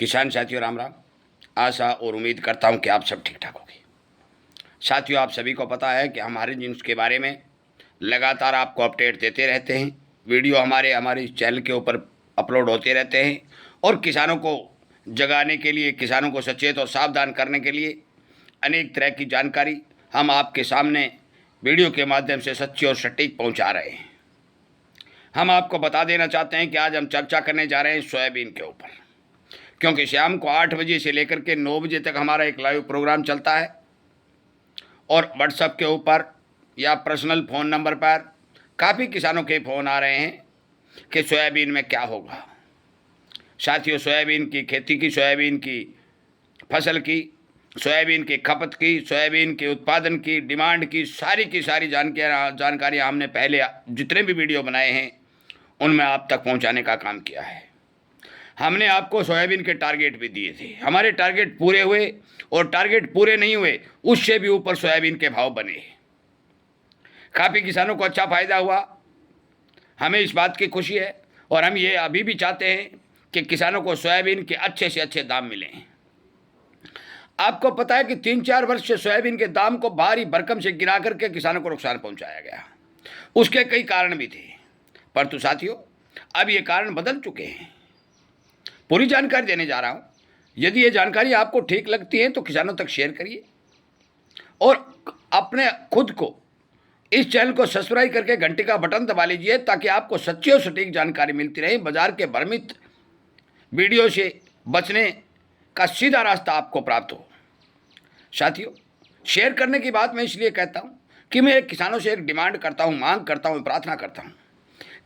किसान साथियों राम राम। आशा और उम्मीद करता हूं कि आप सब ठीक ठाक होंगे। साथियों, आप सभी को पता है कि हमारे न्यूज़ के बारे में लगातार आपको अपडेट देते रहते हैं। वीडियो हमारे चैनल के ऊपर अपलोड होते रहते हैं और किसानों को जगाने के लिए, किसानों को सचेत और सावधान करने के लिए अनेक तरह की जानकारी हम आपके सामने वीडियो के माध्यम से सच्ची और सटीक पहुंचा रहे हैं। हम आपको बता देना चाहते हैं कि आज हम चर्चा करने जा रहे हैं सोयाबीन के ऊपर, क्योंकि शाम को 8 बजे से लेकर के 9 बजे तक हमारा एक लाइव प्रोग्राम चलता है और व्हाट्सएप के ऊपर या पर्सनल फ़ोन नंबर पर काफ़ी किसानों के फ़ोन आ रहे हैं कि सोयाबीन में क्या होगा। साथियों, सोयाबीन की खेती की, सोयाबीन की फसल की, सोयाबीन की खपत की, सोयाबीन के उत्पादन की, डिमांड की सारी जानकारियाँ हमने पहले जितने भी वीडियो बनाए हैं उनमें आप तक पहुंचाने का काम किया है। हमने आपको सोयाबीन के टारगेट भी दिए थे, हमारे टारगेट पूरे हुए और टारगेट पूरे नहीं हुए उससे भी ऊपर सोयाबीन के भाव बने। काफ़ी किसानों को अच्छा फ़ायदा हुआ, हमें इस बात की खुशी है और हम ये अभी भी चाहते हैं कि किसानों को सोयाबीन के अच्छे से अच्छे दाम मिलें। आपको पता है कि 3-4 वर्ष से सोयाबीन के दाम को भारी भरकम से गिरा करके किसानों को नुकसान पहुंचाया गया। उसके कई कारण भी थे, परंतु साथियों अब ये कारण बदल चुके हैं। पूरी जानकारी देने जा रहा हूं। यदि ये जानकारी आपको ठीक लगती है तो किसानों तक शेयर करिए और अपने खुद को इस चैनल को सब्सक्राइब करके घंटी का बटन दबा लीजिए ताकि आपको सच्ची और सटीक जानकारी मिलती रहे। बाजार के भ्रमित वीडियो से बचने का सीधा रास्ता आपको प्राप्त हो। साथियों, शेयर करने की बात मैं इसलिए कहता हूं कि मैं किसानों से एक डिमांड करता हूं, मांग करता हूं, प्रार्थना करता हूं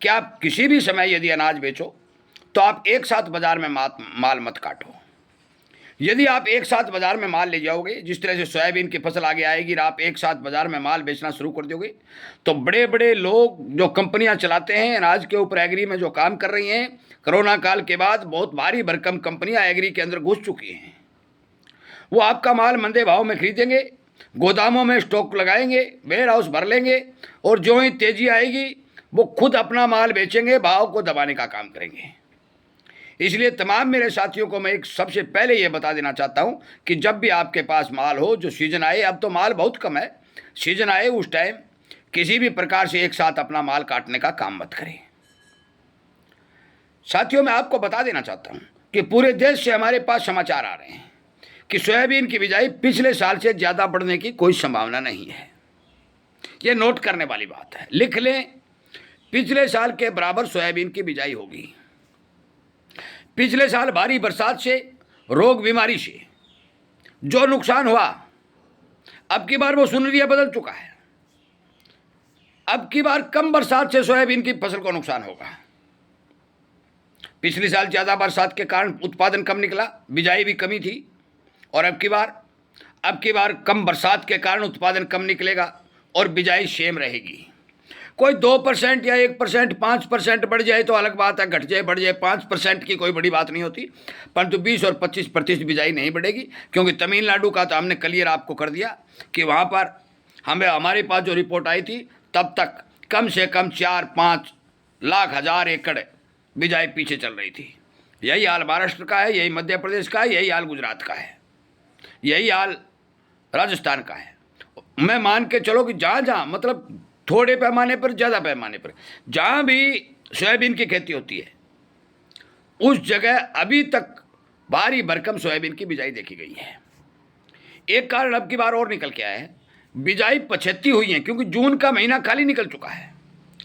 कि आप किसी भी समय यदि अनाज बेचो तो आप एक साथ बाजार में माल मत काटो। यदि आप एक साथ बाजार में माल ले जाओगे, जिस तरह से सोयाबीन की फसल आगे आएगी और आप एक साथ बाजार में माल बेचना शुरू कर दोगे तो बड़े बड़े लोग जो कंपनियां चलाते हैं अनाज के ऊपर, एग्री में जो काम कर रही हैं, कोरोना काल के बाद बहुत भारी भरकम कंपनियां एग्री के अंदर घुस चुकी हैं। वो आपका माल मंदे भाव में खरीदेंगे, गोदामों में स्टॉक लगाएंगे, वेयर हाउस भर लेंगे और जो ही तेजी आएगी वो खुद अपना माल बेचेंगे, भाव को दबाने का काम करेंगे। इसलिए तमाम मेरे साथियों को मैं एक सबसे पहले ये बता देना चाहता हूं कि जब भी आपके पास माल हो, जो सीजन आए, अब तो माल बहुत कम है, सीजन आए उस टाइम किसी भी प्रकार से एक साथ अपना माल काटने का काम मत करें। साथियों, मैं आपको बता देना चाहता हूं कि पूरे देश से हमारे पास समाचार आ रहे हैं कि सोयाबीन की बिजाई पिछले साल से ज़्यादा बढ़ने की कोई संभावना नहीं है। ये नोट करने वाली बात है, लिख लें, पिछले साल के बराबर सोयाबीन की बिजाई होगी। पिछले साल भारी बरसात से, रोग बीमारी से जो नुकसान हुआ, अब की बार वो सुनहरिया बदल चुका है। अब की बार कम बरसात से सोयाबीन की फसल को नुकसान होगा। पिछले साल ज़्यादा बरसात के कारण उत्पादन कम निकला, बिजाई भी कमी थी, और अब की बार कम बरसात के कारण उत्पादन कम निकलेगा और बिजाई सेम रहेगी। कोई 2% या 1%, 5% बढ़ जाए तो अलग बात है, घट जाए बढ़ जाए 5% की कोई बड़ी बात नहीं होती, परंतु 20 और 25% बिजाई नहीं बढ़ेगी, क्योंकि तमिलनाडु का तो हमने क्लियर आपको कर दिया कि वहाँ पर हमारे पास जो रिपोर्ट आई थी तब तक कम से कम 4-5 लाख हज़ार एकड़ बिजाई पीछे चल रही थी। यही हाल महाराष्ट्र का है, यही मध्य प्रदेश का है, यही हाल गुजरात का है, यही हाल राजस्थान का है। मैं मान के चलो कि जहाँ मतलब थोड़े पैमाने पर, ज़्यादा पैमाने पर, जहाँ भी सोयाबीन की खेती होती है उस जगह अभी तक भारी भरकम सोयाबीन की बिजाई देखी गई है। एक कारण अब की बार और निकल के आया है, बिजाई पछेती हुई है, क्योंकि जून का महीना खाली निकल चुका है,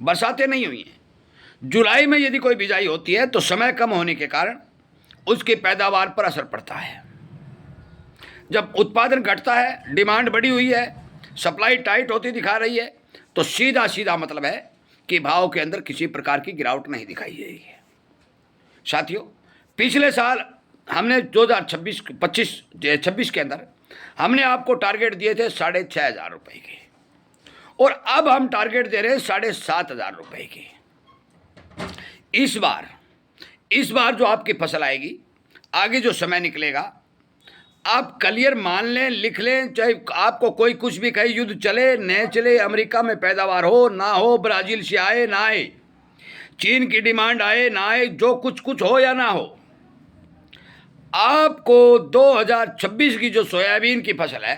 बरसातें नहीं हुई हैं। जुलाई में यदि कोई बिजाई होती है तो समय कम होने के कारण उसकी पैदावार पर असर पड़ता है। जब उत्पादन घटता है, डिमांड बढ़ी हुई है, सप्लाई टाइट होती दिखा रही है, तो सीधा मतलब है कि भाव के अंदर किसी प्रकार की गिरावट नहीं दिखाई देगी। साथियों, पिछले साल हमने 2026 के अंदर हमने आपको टारगेट दिए थे 6,500 रुपये के, और अब हम टारगेट दे रहे हैं 7,500 रुपये के। इस बार जो आपकी फसल आएगी, आगे जो समय निकलेगा, आप क्लियर मान लें, लिख लें, चाहे आपको कोई कुछ भी कहे, युद्ध चले न चले, अमेरिका में पैदावार हो ना हो, ब्राज़ील से आए ना आए, चीन की डिमांड आए ना आए, जो कुछ हो या ना हो, आपको 2026 की जो सोयाबीन की फसल है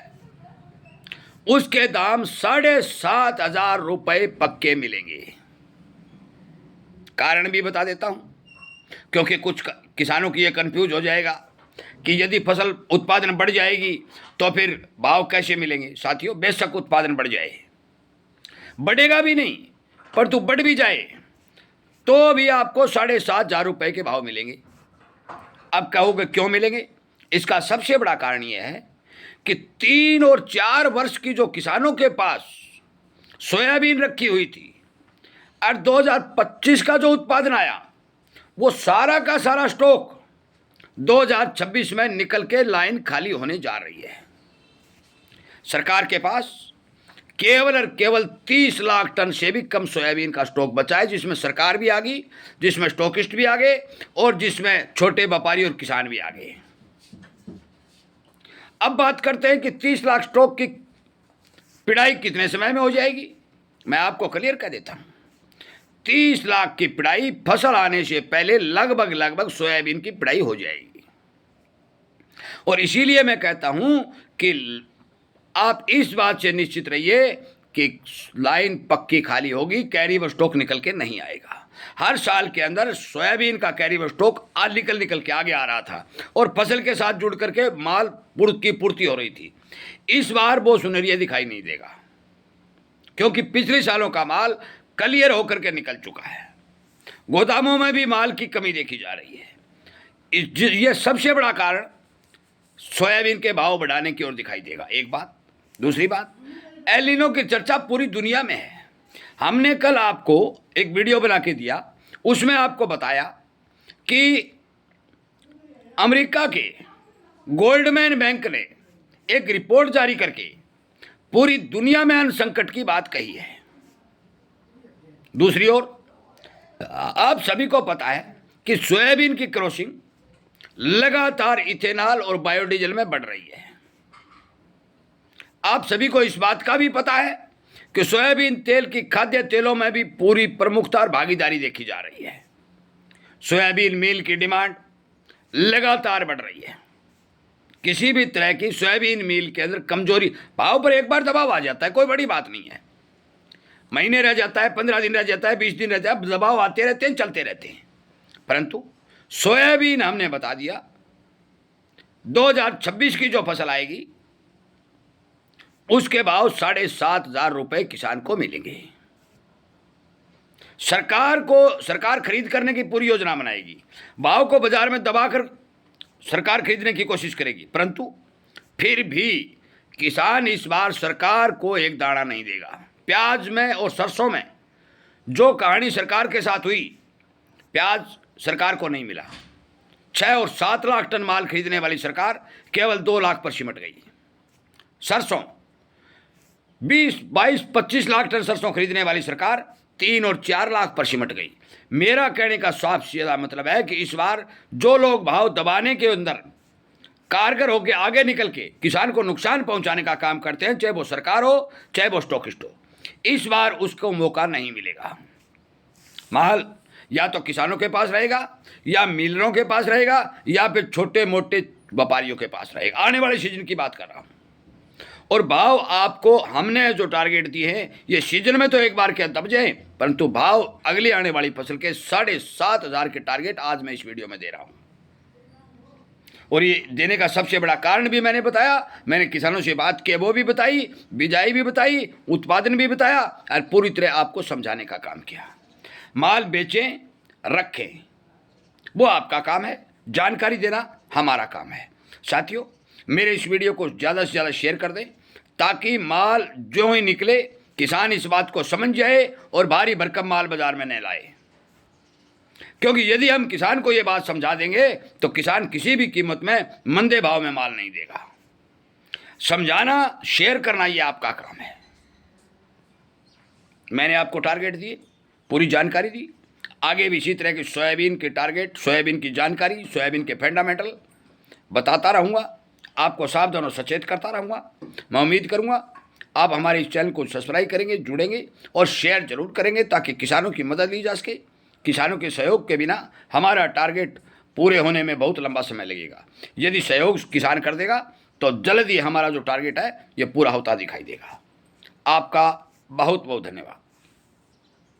उसके दाम 7,500 रुपये पक्के मिलेंगे। कारण भी बता देता हूं, क्योंकि कुछ किसानों की ये कंफ्यूज हो जाएगा कि यदि फसल उत्पादन बढ़ जाएगी तो फिर भाव कैसे मिलेंगे। साथियों, बेशक उत्पादन बढ़ जाए, बढ़ेगा भी नहीं परंतु बढ़ भी जाए तो भी आपको 7,500 रुपये के भाव मिलेंगे। अब कहोगे क्यों मिलेंगे? इसका सबसे बड़ा कारण यह है कि 3 और 4 वर्ष की जो किसानों के पास सोयाबीन रखी हुई थी और 2025 का जो उत्पादन आया वो सारा का सारा स्टॉक 2026 में निकल के लाइन खाली होने जा रही है। सरकार के पास केवल और केवल 30 लाख टन से भी कम सोयाबीन का स्टॉक बचा है, जिसमें सरकार भी आ गई, जिसमें स्टॉकिस्ट भी आ गए और जिसमें छोटे व्यापारी और किसान भी आ गए। अब बात करते हैं कि 30 लाख स्टॉक की पिड़ाई कितने समय में हो जाएगी। मैं आपको क्लियर कर देता हूं, 30 लाख की पिड़ाई फसल आने से पहले लगभग सोयाबीन की पिड़ाई हो जाएगी। और इसीलिए मैं कहता हूं कि आप इस बात से निश्चित रहिए कि लाइन पक्की खाली होगी, कैरी व स्टॉक निकल के नहीं आएगा। हर साल के अंदर सोयाबीन का कैरी व स्टॉक आज निकल के आगे आ रहा था और फसल के साथ जुड़ करके माल की पूर्ति हो रही थी। इस बार वो सुनहरिया दिखाई नहीं देगा, क्योंकि पिछले सालों का माल क्लियर होकर के निकल चुका है। गोदामों में भी माल की कमी देखी जा रही है। यह सबसे बड़ा कारण सोयाबीन के भाव बढ़ाने की ओर दिखाई देगा। एक बात। दूसरी बात, एल नीनो की चर्चा पूरी दुनिया में है। हमने कल आपको एक वीडियो बना के दिया, उसमें आपको बताया कि अमेरिका के गोल्डमैन बैंक ने एक रिपोर्ट जारी करके पूरी दुनिया में अन्न संकट की बात कही है। दूसरी ओर आप सभी को पता है कि सोयाबीन की क्रॉसिंग लगातार इथेनॉल और बायोडीजल में बढ़ रही है। आप सभी को इस बात का भी पता है कि सोयाबीन तेल की खाद्य तेलों में भी पूरी प्रमुखता और भागीदारी देखी जा रही है। सोयाबीन मील की डिमांड लगातार बढ़ रही है। किसी भी तरह की सोयाबीन मील के अंदर कमजोरी, भाव पर एक बार दबाव आ जाता है, कोई बड़ी बात नहीं है, महीने रह जाता है, 15 दिन रह जाता है, 20 दिन रह जाता है, दबाव आते रहते हैं, चलते रहते हैं। परंतु सोयाबीन हमने बता दिया 2026 की जो फसल आएगी उसके भाव 7,500 रुपये किसान को मिलेंगे। सरकार खरीद करने की पूरी योजना बनाएगी, भाव को बाजार में दबाकर सरकार खरीदने की कोशिश करेगी, परंतु फिर भी किसान इस बार सरकार को एक दाना नहीं देगा। प्याज में और सरसों में जो कहानी सरकार के साथ हुई, प्याज सरकार को नहीं मिला। 6 और 7 लाख टन माल खरीदने वाली सरकार केवल 2 लाख पर सिमट गई। सरसों 20, 22, 25 लाख टन सरसों खरीदने वाली सरकार 3 और 4 लाख पर सिमट गई। मेरा कहने का साफ सीधा मतलब है कि इस बार जो लोग भाव दबाने के अंदर कारगर होकर आगे निकल के किसान को नुकसान पहुंचाने का काम करते हैं, चाहे वो सरकार हो चाहे वो स्टॉकिस्ट हो, इस बार उसको मौका नहीं मिलेगा। माल या तो किसानों के पास रहेगा या मिलरों के पास रहेगा या फिर छोटे मोटे व्यापारियों के पास रहेगा। आने वाले सीजन की बात कर रहा हूं। और भाव आपको हमने जो टारगेट दिए हैं ये सीजन में तो एक बार क्या दब जाए, परंतु भाव अगली आने वाली फसल के 7,500 के टारगेट आज मैं इस वीडियो में दे रहा हूं। और ये देने का सबसे बड़ा कारण भी मैंने बताया, मैंने किसानों से बात की वो भी बताई, बिजाई भी बताई, उत्पादन भी बताया और पूरी तरह आपको समझाने का काम किया। माल बेचें रखें वो आपका काम है, जानकारी देना हमारा काम है। साथियों, मेरे इस वीडियो को ज़्यादा से ज़्यादा शेयर कर दें ताकि माल जो ही निकले किसान इस बात को समझ जाए और भारी भरकम माल बाजार में न लाए। क्योंकि यदि हम किसान को ये बात समझा देंगे तो किसान किसी भी कीमत में मंदे भाव में माल नहीं देगा। समझाना, शेयर करना ये आपका काम है। मैंने आपको टारगेट दिए, पूरी जानकारी दी, आगे भी इसी तरह की सोयाबीन के टारगेट, सोयाबीन की जानकारी, सोयाबीन के फंडामेंटल बताता रहूँगा, आपको सावधान और सचेत करता रहूँगा। मैं उम्मीद करूँगा आप हमारे इस चैनल को सब्सक्राइब करेंगे, जुड़ेंगे और शेयर जरूर करेंगे ताकि किसानों की मदद ली जा सके। किसानों के सहयोग के बिना हमारा टारगेट पूरे होने में बहुत लंबा समय लगेगा। यदि सहयोग किसान कर देगा तो जल्द ही हमारा जो टारगेट है ये पूरा होता दिखाई देगा। आपका बहुत बहुत धन्यवाद।